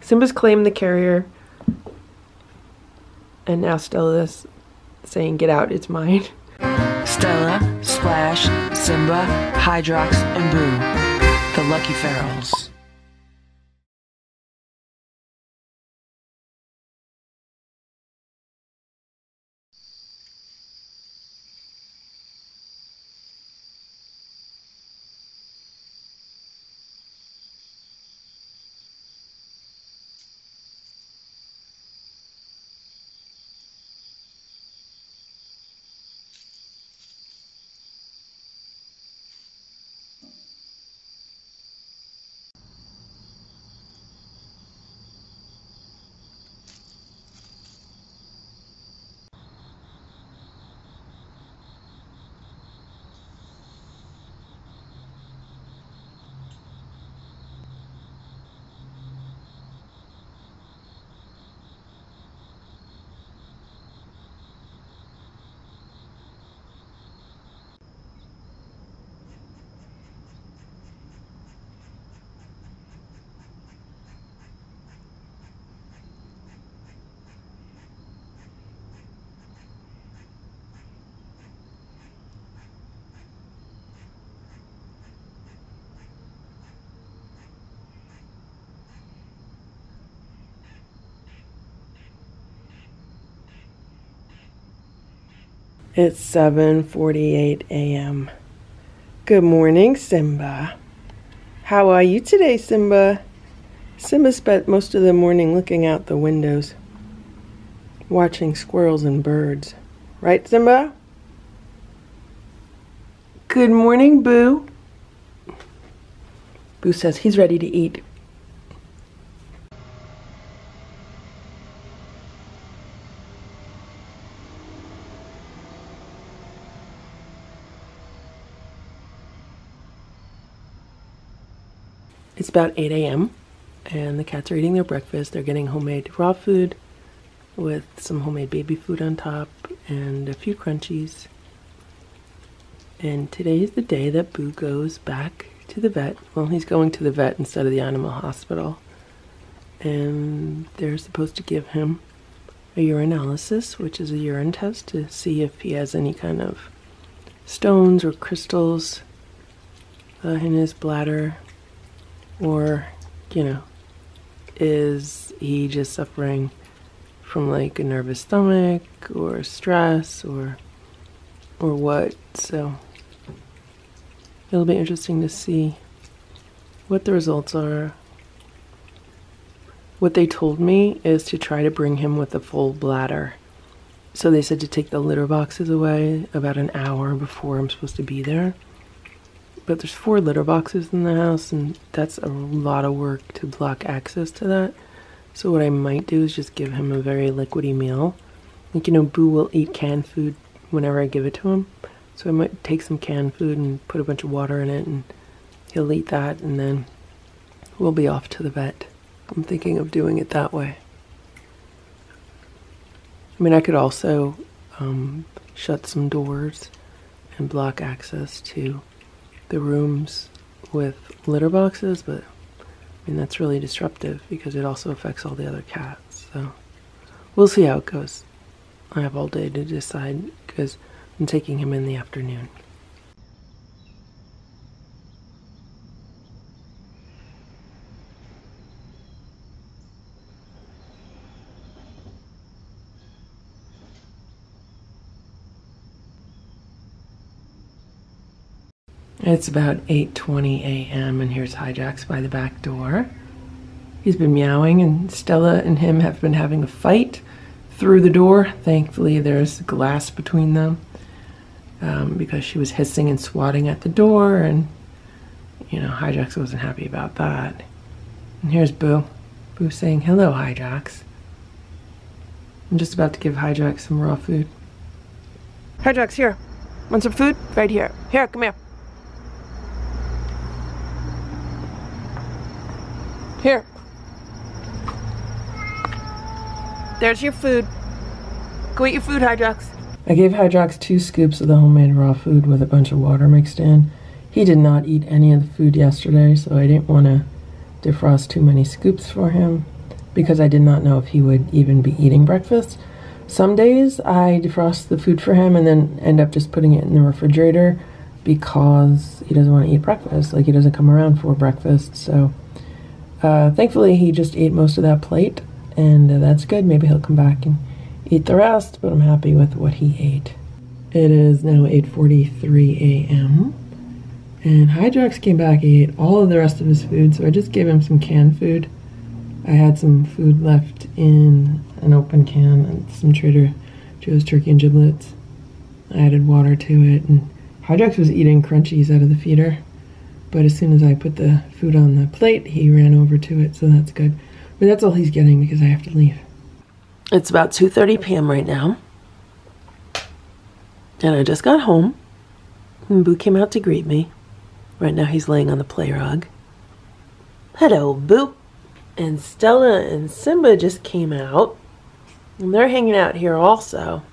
Simba's claimed the carrier, and now Stella's saying, get out, it's mine. Stella, Splash, Simba, Hydrox, and Boo, the Lucky Ferals. It's 7:48 a.m. Good morning, Simba. How are you today, Simba? Simba spent most of the morning looking out the windows, watching squirrels and birds. Right, Simba? Good morning, Boo. Boo says he's ready to eat. It's about 8 a.m. and the cats are eating their breakfast. They're getting homemade raw food with some homemade baby food on top and a few crunchies. And today is the day that Boo goes back to the vet. Well, he's going to the vet instead of the animal hospital. And they're supposed to give him a urinalysis, which is a urine test to see if he has any kind of stones or crystals in his bladder. Or, you know, is he just suffering from like a nervous stomach or stress or what? So it'll be interesting to see what the results are. What they told me is to try to bring him with a full bladder. So they said to take the litter boxes away about an hour before I'm supposed to be there. But there's 4 litter boxes in the house, and that's a lot of work to block access to that. So what I might do is just give him a very liquidy meal. Like, you know, Boo will eat canned food whenever I give it to him. So I might take some canned food and put a bunch of water in it, and he'll eat that, and then we'll be off to the vet. I'm thinking of doing it that way. I mean, I could also shut some doors and block access to the rooms with litter boxes, but I mean, that's really disruptive because it also affects all the other cats. So we'll see how it goes. I have all day to decide because I'm taking him in the afternoon. It's about 8:20 a.m. and here's Hydrox by the back door. He's been meowing and Stella and him have been having a fight through the door. Thankfully there's glass between them because she was hissing and swatting at the door, and you know, Hydrox wasn't happy about that. And here's Boo. Boo saying, hello, Hydrox. I'm just about to give Hydrox some raw food. Hydrox, here. Want some food? Right here. Here, come here. Here. There's your food. Go eat your food, Hydrox. I gave Hydrox 2 scoops of the homemade raw food with a bunch of water mixed in. He did not eat any of the food yesterday, so I didn't want to defrost too many scoops for him. because I did not know if he would even be eating breakfast. Some days I defrost the food for him and then end up just putting it in the refrigerator because he doesn't want to eat breakfast. Like, he doesn't come around for breakfast. So thankfully he just ate most of that plate, and that's good. Maybe he'll come back and eat the rest, but I'm happy with what he ate. It is now 8:43 a.m. and Hydrox came back. He ate all of the rest of his food, so I just gave him some canned food. I had some food left in an open can and some Trader Joe's turkey and giblets. I added water to it, and Hydrox was eating crunchies out of the feeder, but as soon as I put the food on the plate, he ran over to it, so that's good. But that's all he's getting because I have to leave. It's about 2:30 p.m. right now, and I just got home, and Boo came out to greet me. Right now he's laying on the play rug. Hello, Boo. And Stella and Simba just came out, and they're hanging out here also.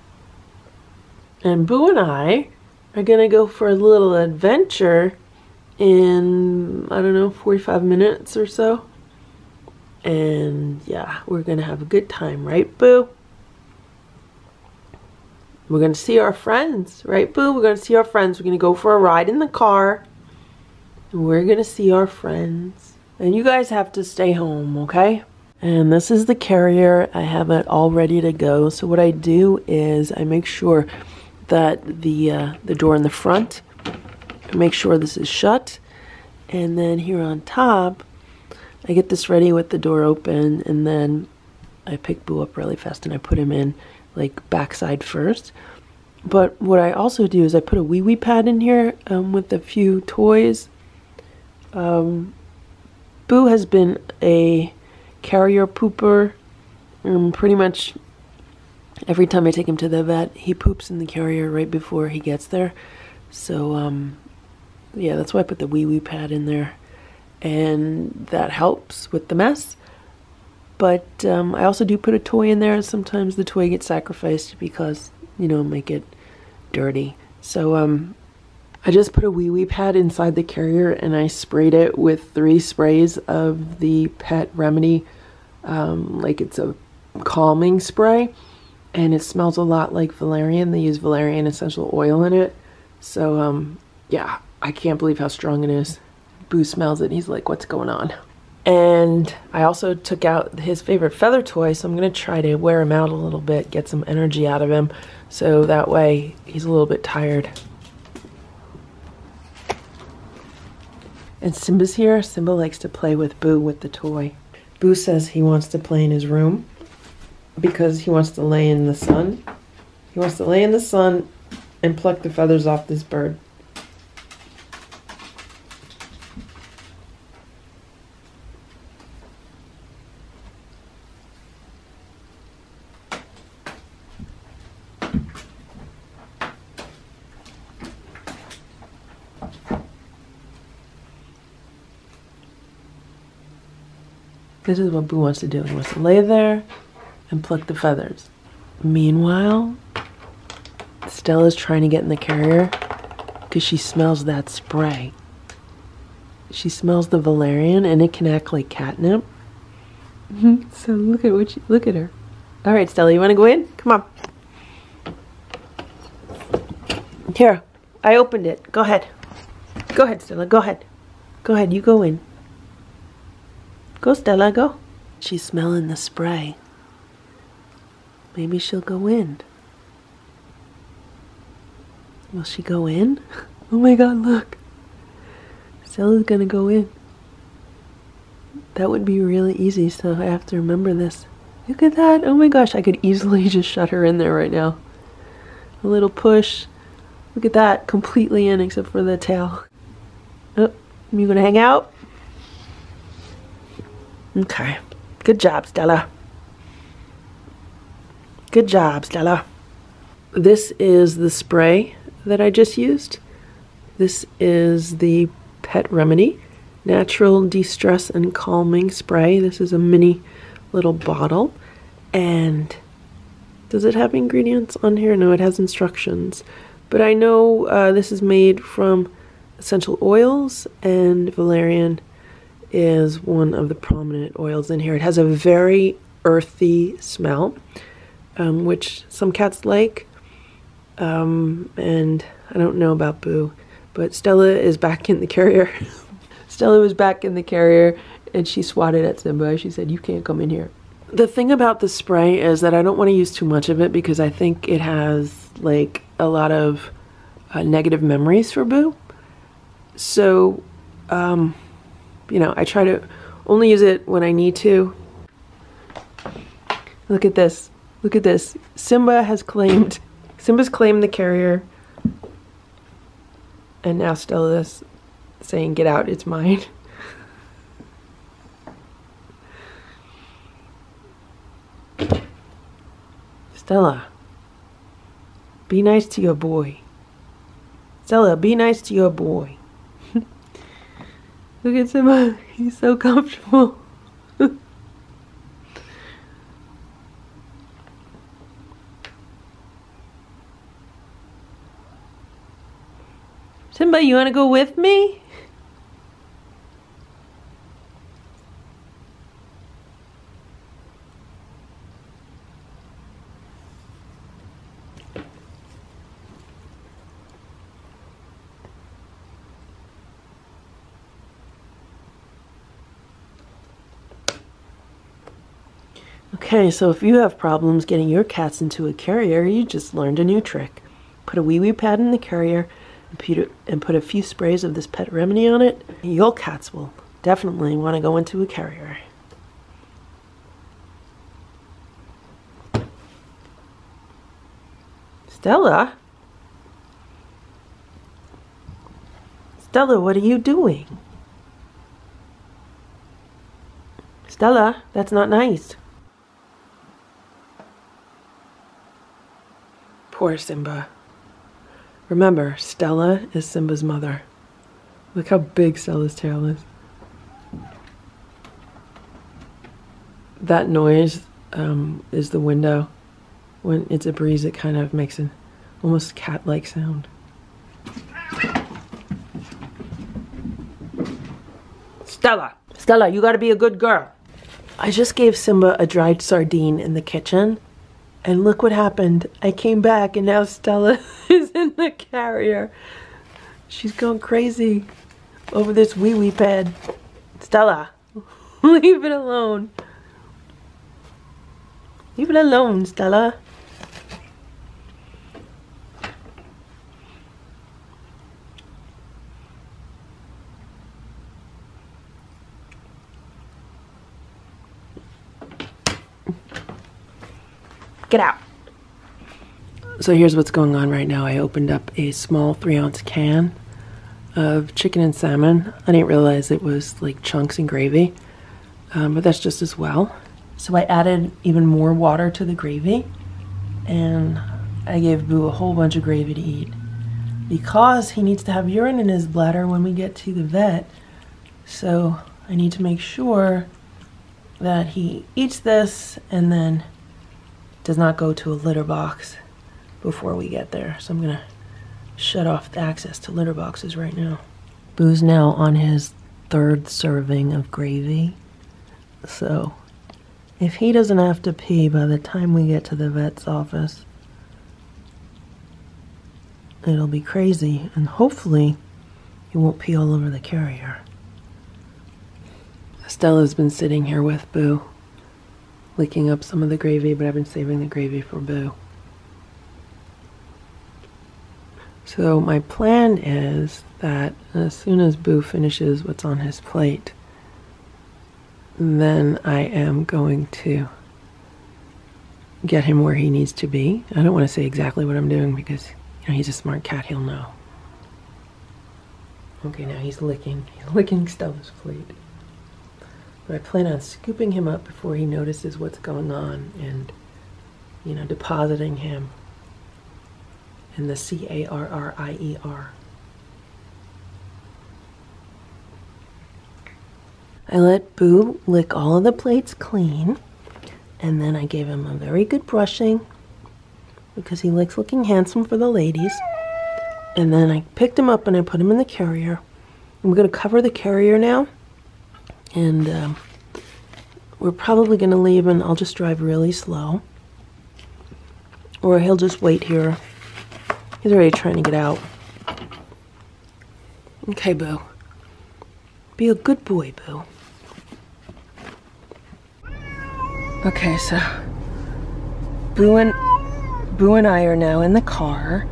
And Boo and I are gonna go for a little adventure in, I don't know, 45 minutes or so. And yeah, we're gonna have a good time, right, Boo? We're gonna see our friends, right, Boo? We're gonna see our friends. We're gonna go for a ride in the car, and we're gonna see our friends. And you guys have to stay home, okay? And this is the carrier. I have it all ready to go. So what I do is I make sure that the door in the front, I make sure this is shut. And then here on top, I get this ready with the door open, and then I pick Boo up really fast and I put him in like backside first. But what I also do is I put a wee wee pad in here with a few toys. Boo has been a carrier pooper. Pretty much every time I take him to the vet, he poops in the carrier right before he gets there. So, yeah, that's why I put the wee wee pad in there. And that helps with the mess. But I also do put a toy in there. Sometimes the toy gets sacrificed because, you know, make it dirty. So, I just put a wee wee pad inside the carrier and I sprayed it with 3 sprays of the Pet Remedy, like it's a calming spray, and it smells a lot like valerian. They use valerian essential oil in it. So yeah, I can't believe how strong it is. Boo smells it, he's like, what's going on? And I also took out his favorite feather toy, so I'm gonna try to wear him out a little bit, get some energy out of him, so that way he's a little bit tired. And Simba's here. Simba likes to play with Boo with the toy. Boo says he wants to play in his room because he wants to lay in the sun. He wants to lay in the sun and pluck the feathers off this bird. This is what Boo wants to do. He wants to lay there and pluck the feathers. Meanwhile, Stella's trying to get in the carrier because she smells that spray. She smells the valerian, and it can act like catnip. So look at her. All right, Stella, you want to go in? Come on. Here, I opened it. Go ahead. Go ahead, Stella. Go ahead. Go ahead. You go in. Go, Stella, go. She's smelling the spray. Maybe she'll go in. Will she go in? Oh my God, look. Stella's gonna go in. That would be really easy, so I have to remember this. Look at that. Oh my gosh, I could easily just shut her in there right now. A little push. Look at that, completely in except for the tail. Oh, you gonna hang out? Okay. Good job, Stella. Good job, Stella. This is the spray that I just used. This is the Pet Remedy Natural De-Stress and Calming Spray. This is a mini little bottle. And does it have ingredients on here? No, it has instructions. But I know this is made from essential oils and valerian is one of the prominent oils in here. It has a very earthy smell, which some cats like. And I don't know about Boo, but Stella is back in the carrier. Stella was back in the carrier and she swatted at Simba. She said, "You can't come in here." The thing about the spray is that I don't want to use too much of it because I think it has like a lot of negative memories for Boo. So, you know, I try to only use it when I need to. Look at this. Look at this. Simba's claimed the carrier. And now Stella's saying, "Get out, it's mine." Stella, be nice to your boy. Stella, be nice to your boy. Look at Simba, he's so comfortable. Simba, you want to go with me? Okay, so if you have problems getting your cats into a carrier, you just learned a new trick. Put a wee-wee pad in the carrier and put a few sprays of this pet remedy on it. Your cats will definitely want to go into a carrier. Stella? Stella, what are you doing? Stella, that's not nice. Poor Simba. Remember, Stella is Simba's mother. Look how big Stella's tail is. That noise is the window. When it's a breeze, it kind of makes an almost cat-like sound. Stella! Stella, you gotta be a good girl. I just gave Simba a dried sardine in the kitchen. And look what happened. I came back and now Stella is in the carrier. She's going crazy over this wee-wee pad. Stella, leave it alone. Leave it alone, Stella. Get out. So here's what's going on right now. I opened up a small 3-ounce can of chicken and salmon. I didn't realize it was like chunks and gravy, but that's just as well. So I added even more water to the gravy and I gave Boo a whole bunch of gravy to eat because he needs to have urine in his bladder when we get to the vet. So I need to make sure that he eats this and then does not go to a litter box before we get there. So I'm gonna shut off the access to litter boxes right now. Boo's now on his 3rd serving of gravy. So if he doesn't have to pee by the time we get to the vet's office, it'll be crazy, and hopefully he won't pee all over the carrier. Stella's been sitting here with Boo, licking up some of the gravy, but I've been saving the gravy for Boo. So my plan is that as soon as Boo finishes what's on his plate, then I am going to get him where he needs to be. I don't want to say exactly what I'm doing because, you know, he's a smart cat, he'll know. Okay, now he's licking Stella's plate. But I plan on scooping him up before he notices what's going on and, you know, depositing him in the C-A-R-R-I-E-R. I let Boo lick all of the plates clean, and then I gave him a very good brushing because he likes looking handsome for the ladies. And then I picked him up and I put him in the carrier. I'm going to cover the carrier now. And we're probably going to leave and I'll just drive really slow. Or he'll just wait here. He's already trying to get out. Okay, Boo. Be a good boy, Boo. Okay, so Boo and I are now in the car,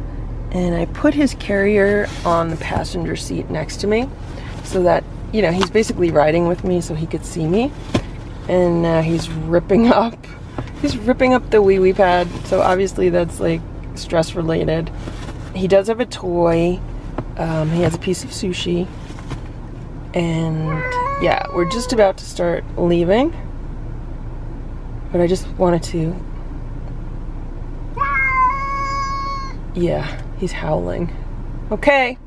and I put his carrier on the passenger seat next to me so that, you know, he's basically riding with me so he could see me. And now he's ripping up the wee pad, so obviously that's like stress related. He does have a toy. He has a piece of sushi. And yeah, we're just about to start leaving. But I just wanted to... Yeah, he's howling. Okay,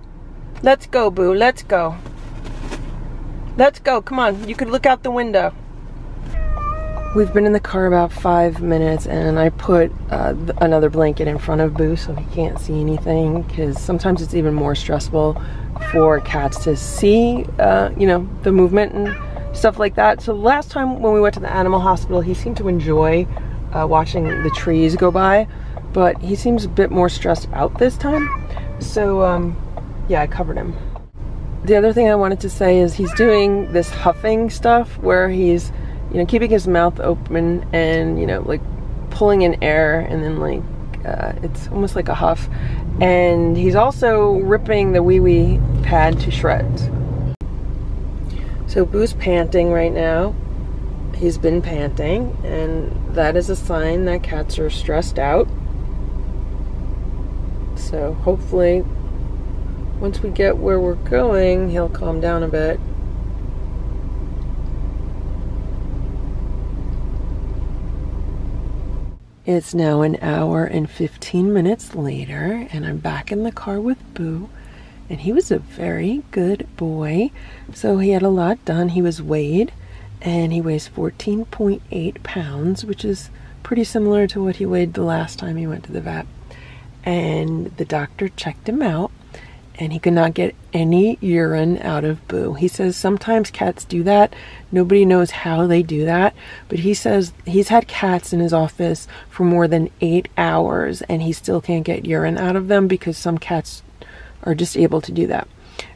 let's go, Boo, let's go. Let's go, come on, you could look out the window. We've been in the car about 5 minutes, and I put another blanket in front of Boo so he can't see anything, because sometimes it's even more stressful for cats to see, you know, the movement and stuff like that. So last time when we went to the animal hospital, he seemed to enjoy watching the trees go by, but he seems a bit more stressed out this time. So yeah, I covered him. The other thing I wanted to say is he's doing this huffing stuff where he's, you know, keeping his mouth open and, you know, like pulling in air, and then like it's almost like a huff. And he's also ripping the wee pad to shreds. So Boo's panting right now. He's been panting, and that is a sign that cats are stressed out. So hopefully once we get where we're going, he'll calm down a bit. It's now an hour and 15 minutes later, and I'm back in the car with Boo, and he was a very good boy. So he had a lot done. He was weighed, and he weighs 14.8 pounds, which is pretty similar to what he weighed the last time he went to the vet. And the doctor checked him out, and he could not get any urine out of Boo. He says sometimes cats do that. Nobody knows how they do that, but he says he's had cats in his office for more than 8 hours, and he still can't get urine out of them because some cats are just able to do that.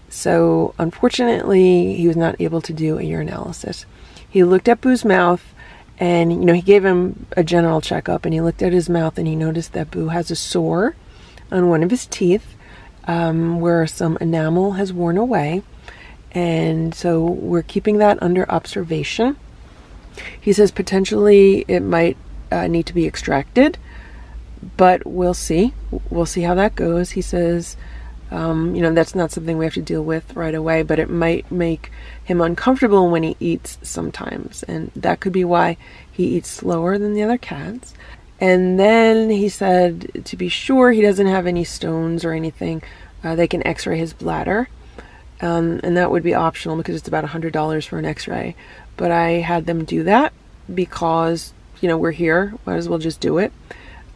So unfortunately, he was not able to do a urinalysis. He looked at Boo's mouth, and, you know, he gave him a general checkup, and he looked at his mouth, and he noticed that Boo has a sore on one of his teeth, where some enamel has worn away, and so we're keeping that under observation. He says potentially it might need to be extracted, but we'll see. We'll see how that goes. He says, you know, that's not something we have to deal with right away, but it might make him uncomfortable when he eats sometimes, and that could be why he eats slower than the other cats. And then he said, to be sure he doesn't have any stones or anything, they can x-ray his bladder. And that would be optional because it's about $100 for an x-ray. But I had them do that because, you know, we're here, might as well just do it.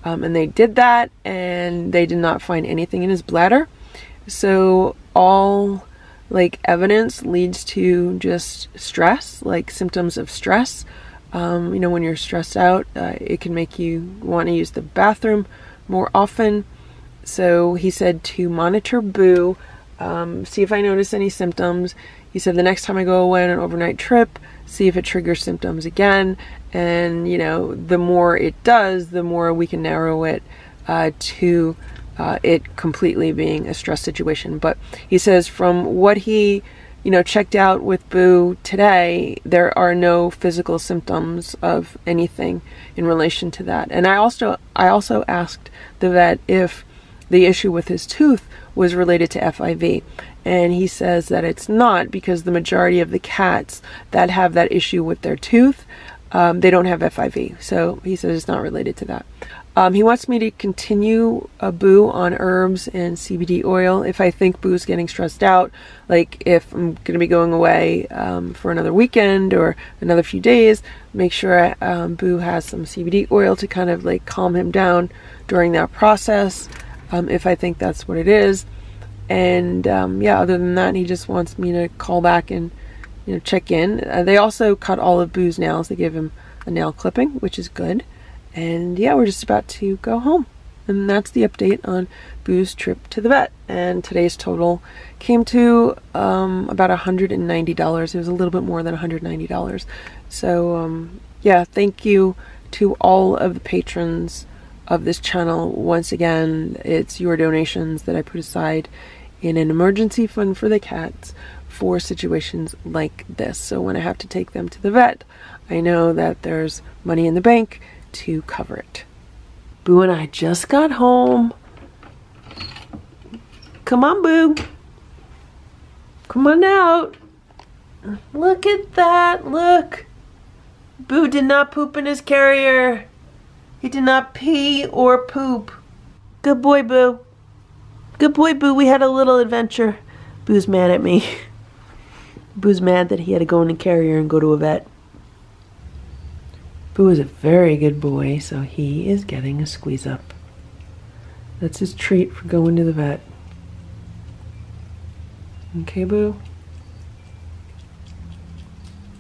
And they did that, and they did not find anything in his bladder. So all, like, evidence leads to just stress, like symptoms of stress. You know, when you're stressed out, it can make you want to use the bathroom more often. So he said to monitor Boo, see if I notice any symptoms. He said the next time I go away on an overnight trip, see if it triggers symptoms again. And, you know, the more it does, the more we can narrow it to it completely being a stress situation. But he says from what he, you know, checked out with Boo today, there are no physical symptoms of anything in relation to that. And I also asked the vet if the issue with his tooth was related to FIV, and he says that it's not, because the majority of the cats that have that issue with their tooth, they don't have FIV. So he says it's not related to that. He wants me to continue Boo on herbs and CBD oil if I think Boo's getting stressed out, like if I'm going to be going away for another weekend or another few days, make sure Boo has some CBD oil to kind of like calm him down during that process, if I think that's what it is. And yeah, other than that, he just wants me to call back and check in. They also cut all of Boo's nails. They gave him a nail clipping, which is good. And yeah, we're just about to go home. And that's the update on Boo's trip to the vet. And today's total came to about $190. It was a little bit more than $190. So yeah, thank you to all of the patrons of this channel. Once again, it's your donations that I put aside in an emergency fund for the cats for situations like this. So when I have to take them to the vet, I know that there's money in the bank to cover it. Boo and I just got home. Come on, Boo. Come on out. Look at that. Look. Boo did not poop in his carrier. He did not pee or poop. Good boy, Boo. Good boy, Boo. We had a little adventure. Boo's mad at me. Boo's mad that he had to go in the carrier and go to a vet. Boo is a very good boy, so he is getting a squeeze up. That's his treat for going to the vet. Okay, Boo?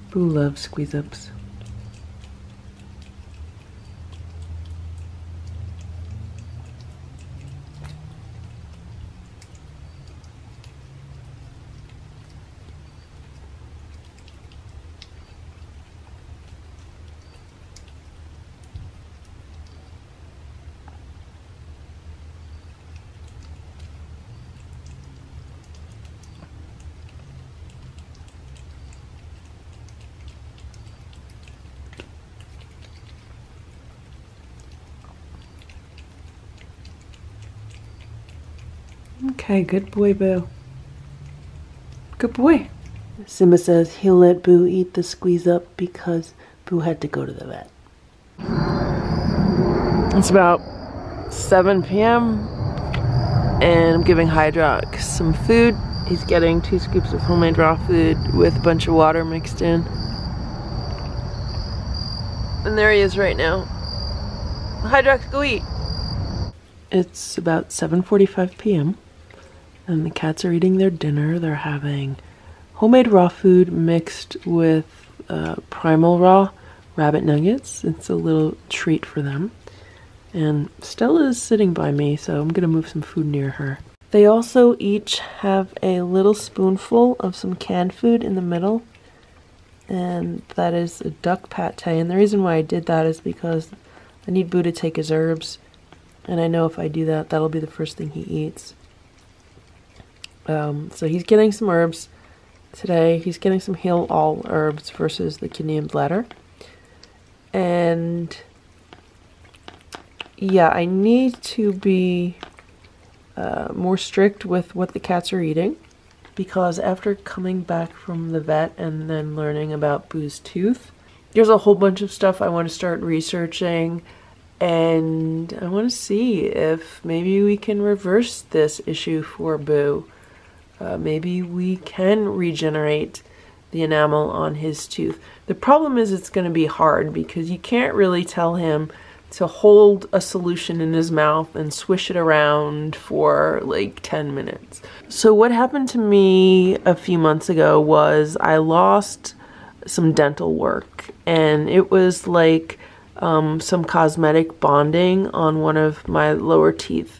Boo loves squeeze ups. Okay, good boy, Boo. Good boy. Simba says he'll let Boo eat the squeeze up because Boo had to go to the vet. It's about 7 p.m. and I'm giving Hydrox some food. He's getting 2 scoops of homemade raw food with a bunch of water mixed in. And there he is right now. Hydrox, go eat. It's about 7:45 p.m. and the cats are eating their dinner. They're having homemade raw food mixed with primal raw rabbit nuggets. It's a little treat for them. And Stella is sitting by me, so I'm gonna move some food near her. They also each have a little spoonful of some canned food in the middle, and that is a duck pate. And the reason why I did that is because I need Boo to take his herbs, and I know if I do that, that'll be the first thing he eats. So he's getting some herbs today. He's getting some heal all herbs versus the kidney and bladder. And yeah, I need to be more strict with what the cats are eating, because after coming back from the vet and then learning about Boo's tooth, there's a whole bunch of stuff I want to start researching, and I want to see if maybe we can reverse this issue for Boo. Maybe we can regenerate the enamel on his tooth. The problem is it's going to be hard because you can't really tell him to hold a solution in his mouth and swish it around for like 10 minutes. So what happened to me a few months ago was I lost some dental work, and it was like some cosmetic bonding on one of my lower teeth,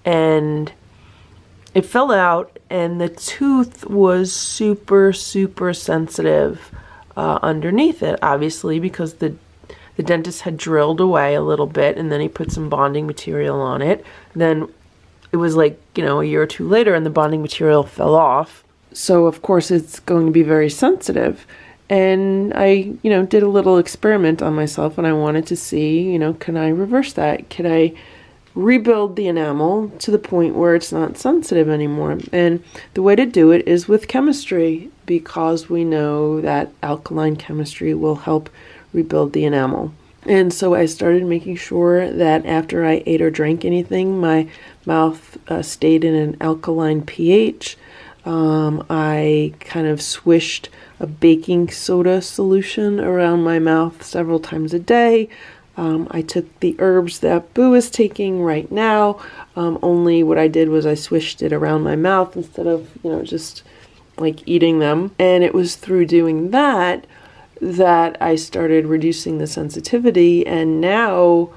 and it fell out, and the tooth was super sensitive underneath it, obviously, because the dentist had drilled away a little bit, and then he put some bonding material on it. Then it was like, you know, a year or two later, and the bonding material fell off. So of course it's going to be very sensitive. And I, you know, did a little experiment on myself, and I wanted to see, you know, can I reverse that? Can I rebuild the enamel to the point where it's not sensitive anymore? And the way to do it is with chemistry, because we know that alkaline chemistry will help rebuild the enamel. And so I started making sure that after I ate or drank anything, my mouth stayed in an alkaline pH. I kind of swished a baking soda solution around my mouth several times a day. I took the herbs that Boo is taking right now, only what I did was I swished it around my mouth instead of, you know, just like eating them. And it was through doing that that I started reducing the sensitivity, and now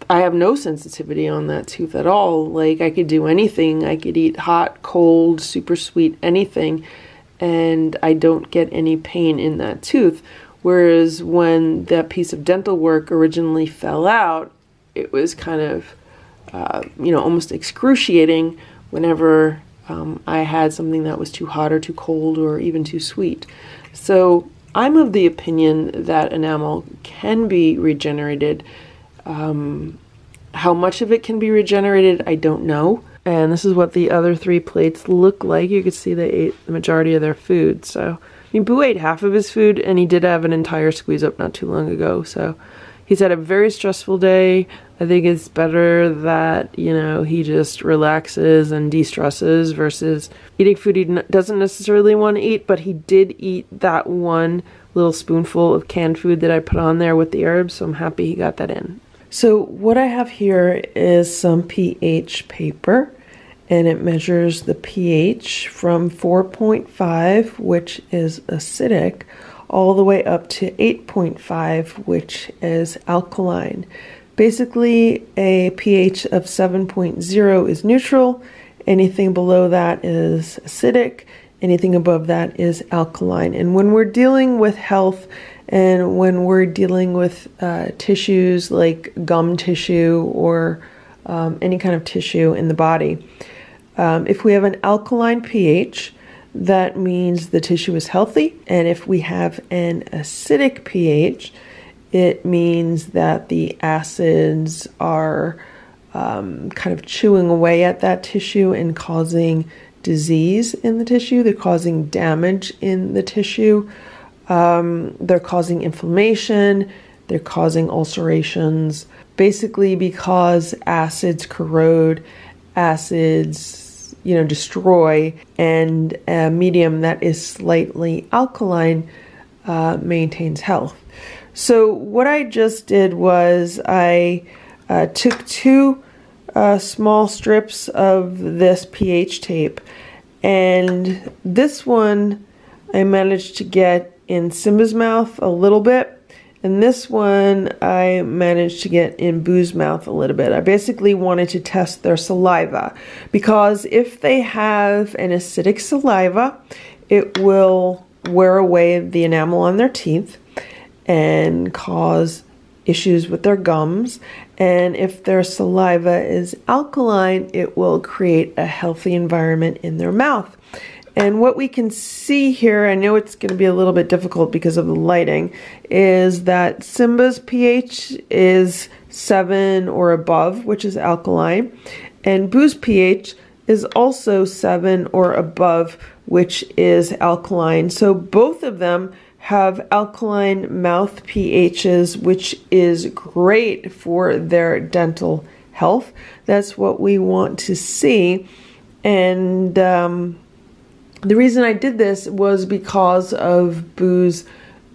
I have no sensitivity on that tooth at all. Like, I could do anything. I could eat hot, cold, super sweet, anything, and I don't get any pain in that tooth. Whereas when that piece of dental work originally fell out, it was kind of, almost excruciating whenever I had something that was too hot or too cold or even too sweet. So I'm of the opinion that enamel can be regenerated. How much of it can be regenerated, I don't know. And this is what the other 3 plates look like. You could see they ate the majority of their food. So, Boo ate half of his food, and he did have an entire squeeze up not too long ago. So he's had a very stressful day. I think it's better that, he just relaxes and de-stresses versus eating food he doesn't necessarily want to eat, but he did eat that one little spoonful of canned food that I put on there with the herbs, so I'm happy he got that in. So what I have here is some pH paper, and it measures the pH from 4.5, which is acidic, all the way up to 8.5, which is alkaline. Basically, a pH of 7.0 is neutral. Anything below that is acidic. Anything above that is alkaline. And when we're dealing with health and when we're dealing with tissues like gum tissue or any kind of tissue in the body, if we have an alkaline pH, that means the tissue is healthy. And if we have an acidic pH, it means that the acids are kind of chewing away at that tissue and causing disease in the tissue. They're causing damage in the tissue. They're causing inflammation. They're causing ulcerations. Basically, because acids corrode, acids, destroy, and a medium that is slightly alkaline maintains health. So what I just did was I took 2 small strips of this pH tape, and this one I managed to get in Simba's mouth a little bit, and this one I managed to get in Boo's mouth a little bit. I basically wanted to test their saliva, because if they have an acidic saliva, it will wear away the enamel on their teeth and cause issues with their gums. And if their saliva is alkaline, it will create a healthy environment in their mouth. And what we can see here, I know it's going to be a little bit difficult because of the lighting, is that Simba's pH is 7 or above, which is alkaline, and Boo's pH is also 7 or above, which is alkaline. So both of them have alkaline mouth pHs, which is great for their dental health. That's what we want to see. And the reason I did this was because of Boo's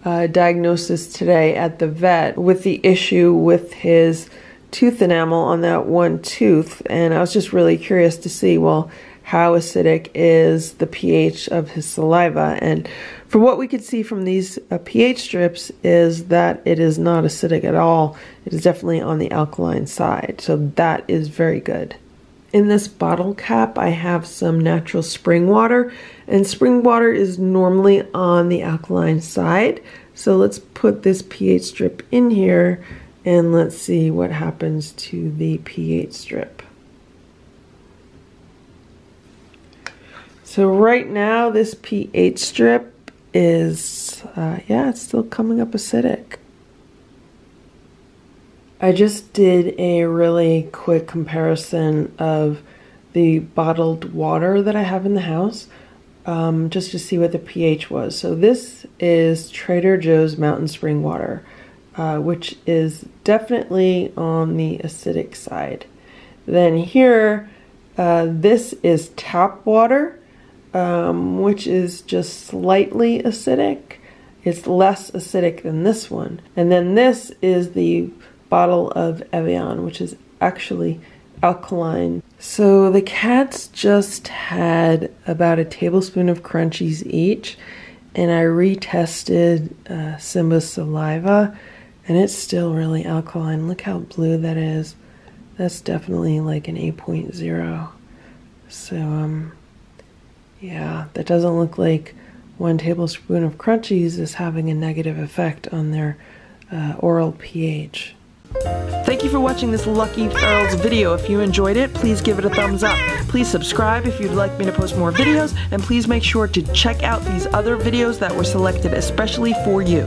diagnosis today at the vet with the issue with his tooth enamel on that one tooth. And I was just really curious to see, well, how acidic is the pH of his saliva. And from what we could see from these pH strips is that it is not acidic at all. It is definitely on the alkaline side. So that is very good. In this bottle cap, I have some natural spring water, and spring water is normally on the alkaline side. So let's put this pH strip in here and let's see what happens to the pH strip. So right now this pH strip is, it's still coming up acidic. I just did a really quick comparison of the bottled water that I have in the house, just to see what the pH was. So this is Trader Joe's Mountain Spring Water, which is definitely on the acidic side. Then here, this is tap water, which is just slightly acidic. It's less acidic than this one. And then this is the bottle of Evian, which is actually alkaline. So the cats just had about a tablespoon of crunchies each, and I retested Simba's saliva, and it's still really alkaline. Look how blue that is. That's definitely like an 8.0. So, yeah, that doesn't look like 1 tablespoon of crunchies is having a negative effect on their oral pH. Thank you for watching this Lucky Ferals video. If you enjoyed it, please give it a thumbs up. Please subscribe if you'd like me to post more videos, and please make sure to check out these other videos that were selected especially for you.